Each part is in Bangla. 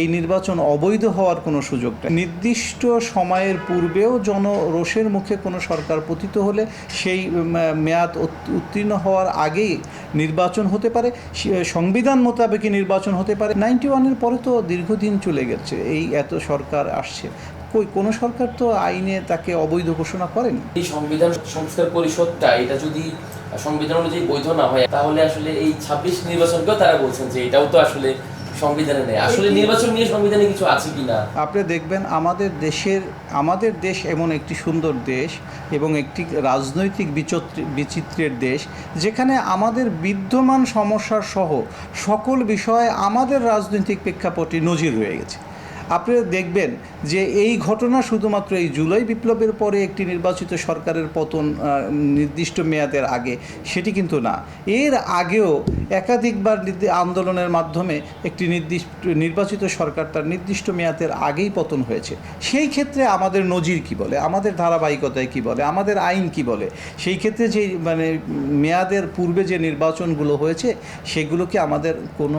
এই নির্বাচন অবৈধ হওয়ার কোনো সুযোগ নেই। নির্দিষ্ট সময়ের পূর্বেও জনরোষের মুখে কোনো সরকার পতিত হলে সেই মেয়াদ উত্তীর্ণ হওয়ার আগেই নির্বাচন হতে পারে, সংবিধান মোতাবেকই নির্বাচন হতে পারে। 91-এর পরে তো দীর্ঘদিন চলে গেছে, এই এত সরকার আসছে, কোনো সরকার তো আইনে তাকে অবৈধ ঘোষণা করেনি। এই সংবিধান সংস্কার পরিষদটা এটা যদি সংবিধান অনুযায়ী বৈধ না হয় তাহলে আসলে এই 26 নির্বাচনকেও তারা বলছেন যে এটাও তো আসলে সংবিধানে নেই। আসলে নির্বাচন নিয়ে সংবিধানে কিছু আছে কিনা আপনি দেখবেন আমাদের দেশ এমন একটি সুন্দর দেশ এবং একটি রাজনৈতিক বিচিত্রের দেশ, যেখানে আমাদের বিদ্যমান সমস্যার সহ সকল বিষয়ে আমাদের রাজনৈতিক প্রেক্ষাপটে নজির রয়ে গেছে। আপনি দেখবেন যে এই ঘটনা শুধুমাত্র এই জুলাই বিপ্লবের পরে একটি নির্বাচিত সরকারের পতন নির্দিষ্ট মেয়াদের আগে সেটি কিন্তু না, এর আগেও একাধিকবার আন্দোলনের মাধ্যমে একটি নির্বাচিত সরকার তার নির্দিষ্ট মেয়াদের আগেই পতন হয়েছে। সেই ক্ষেত্রে আমাদের নজির কি বলে, আমাদের ধারাবাহিকতায় কি বলে, আমাদের আইন কি বলে, সেই ক্ষেত্রে যে মেয়াদের পূর্বে যে নির্বাচনগুলো হয়েছে সেগুলোকে আমাদের কোনো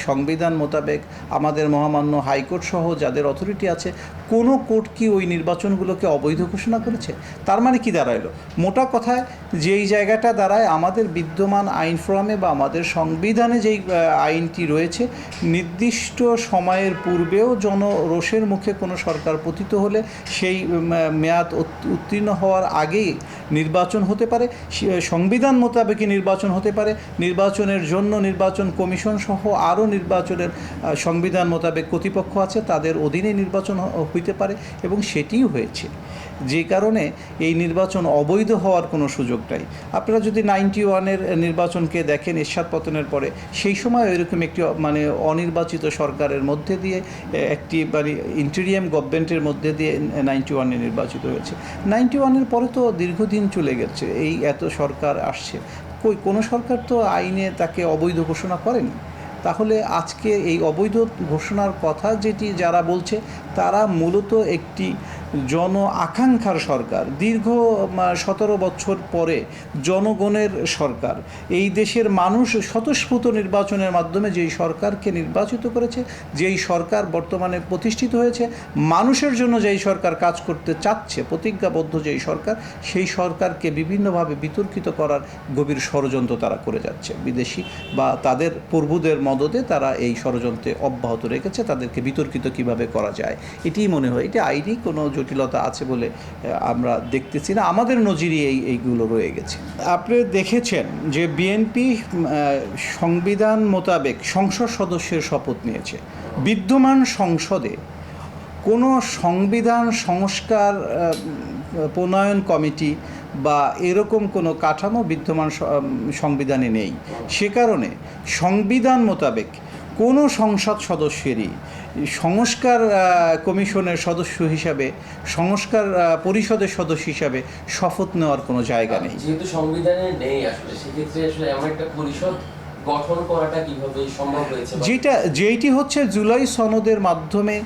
সংবিধান মোতাবেক আমাদের মহামান্য হাইকোর্ট সহ যাদের অথরিটি আছে কোনো কোর্ট কি ওই নির্বাচনগুলোকে অবৈধ ঘোষণা করেছে? তার মানে কি দাঁড়াইলো? মোটা কথায় যেই জায়গাটা দাঁড়ায়, আমাদের বিদ্যমান আইন ফোরামে বা আমাদের সংবিধানে যেই আইনটি রয়েছে, নির্দিষ্ট সময়ের পূর্বেও জনরোষের মুখে কোনো সরকার পতিত হলে সেই মেয়াদ উত্তীর্ণ হওয়ার আগেই নির্বাচন হতে পারে, সংবিধান মোতাবেকই নির্বাচন হতে পারে। নির্বাচনের জন্য নির্বাচন কমিশন সহ আরও নির্বাচনের সংবিধান মোতাবেক কর্তৃপক্ষ আছে, তাদের অধীনে নির্বাচন হইতে পারে এবং সেটিই হয়েছে। যে কারণে এই নির্বাচন অবৈধ হওয়ার কোনো সুযোগ নাই। আপনারা যদি 91-এর নির্বাচনকে দেখেন এরশাদ পতনের পরে, সেই সময় এরকম একটি অনির্বাচিত সরকারের মধ্যে দিয়ে একটি ইন্টেরিয়াম গভর্নমেন্টের মধ্যে দিয়ে 91-এ নির্বাচিত হয়েছে। 91-এর পরে তো দীর্ঘদিন চলে গেছে, এই এত সরকার আসছে, কোনো সরকার তো আইনে তাকে অবৈধ ঘোষণা করেনি। তাহলে আজকে এই অবৈধ ঘোষণার কথা যেটি যারা বলছে তারা মূলত একটি জন আকাঙ্ক্ষার সরকার, দীর্ঘ 17 বছর পরে জনগণের সরকার, এই দেশের মানুষ স্বতঃস্ফূর্ত নির্বাচনের মাধ্যমে যেই সরকারকে নির্বাচিত করেছে, যেই সরকার বর্তমানে প্রতিষ্ঠিত হয়েছে, মানুষের জন্য যেই সরকার কাজ করতে চাচ্ছে, প্রতিজ্ঞাবদ্ধ যেই সরকার, সেই সরকারকে বিভিন্নভাবে বিতর্কিত করার গভীর ষড়যন্ত্র তারা করে যাচ্ছে। বিদেশি বা তাদের প্রভুদের মদদে তারা এই ষড়যন্ত্রে অব্যাহত রেখেছে, তাদেরকে বিতর্কিত কিভাবে করা যায় এটিই মনে হয়। এটি আইনি কোনো জটিলতা আছে বলে আমরা দেখতেছি না, আমাদের নজিরই এইগুলো রয়ে গেছে। আপনি দেখেছেন যে বিএনপি সংবিধান মোতাবেক সংসদ সদস্যের শপথ নিয়েছে। বিদ্যমান সংসদে কোনো সংবিধান সংস্কার প্রণয়ন কমিটি বা এরকম কোনো কাঠামো বিদ্যমান সংবিধানে নেই। সে কারণে সংবিধান মোতাবেক কোনো সংসদ সদস্যেরই সংস্কার কমিশনের সদস্য হিসাবে, সংস্কার পরিষদের সদস্য হিসাবে শপথ নেওয়ার কোনো জায়গা নেই। যেহেতু সংবিধানে নেই, আসলে সেক্ষেত্রে আসলে এমন একটা পরিষদ গঠন করাটা কিভাবে সম্ভব হয়েছে? যেইটি হচ্ছে জুলাই সনদের মাধ্যমে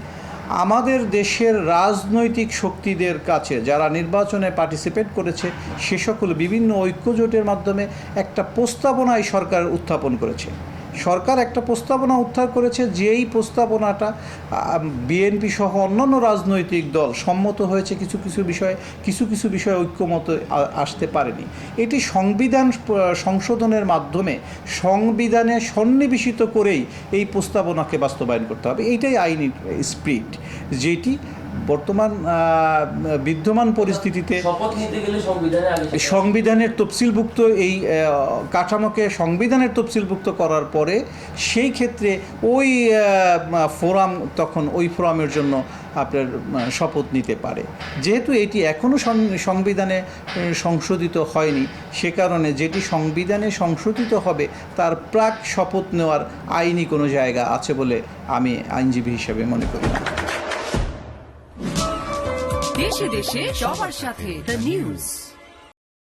আমাদের দেশের রাজনৈতিক শক্তিদের কাছে যারা নির্বাচনে পার্টিসিপেট করেছে সে সকল বিভিন্ন ঐক্যজোটের মাধ্যমে একটা প্রস্তাবনায় সরকার উত্থাপন করেছে। সরকার একটা প্রস্তাবনা উত্থাপন করেছে, যেই প্রস্তাবনাটা বিএনপি সহ অন্যান্য রাজনৈতিক দল সম্মত হয়েছে, কিছু কিছু বিষয়ে ঐক্যমত আসতে পারেনি। এটি সংবিধান সংশোধনের মাধ্যমে সংবিধানে সন্নিবেশিত করেই এই প্রস্তাবনাকে বাস্তবায়ন করতে হবে। এইটাই আইনি স্পিরিট, যেটি বর্তমান বিদ্যমান পরিস্থিতিতে সংবিধানের তফসিলভুক্ত এই কাঠামোকে সংবিধানের তফসিলভুক্ত করার পরে সেই ক্ষেত্রে ওই ফোরাম তখন ওই ফোরামের জন্য আপনার শপথ নিতে পারে। যেহেতু এটি এখনও সংবিধানে সংশোধিত হয়নি, সে কারণে যেটি সংবিধানে সংশোধিত হবে তার প্রাক শপথ নেওয়ার আইনি কোনো জায়গা আছে বলে আমি আইনজীবী হিসেবে মনে করি না। দেশে দেশে সবার সাথে দ্য নিউজ।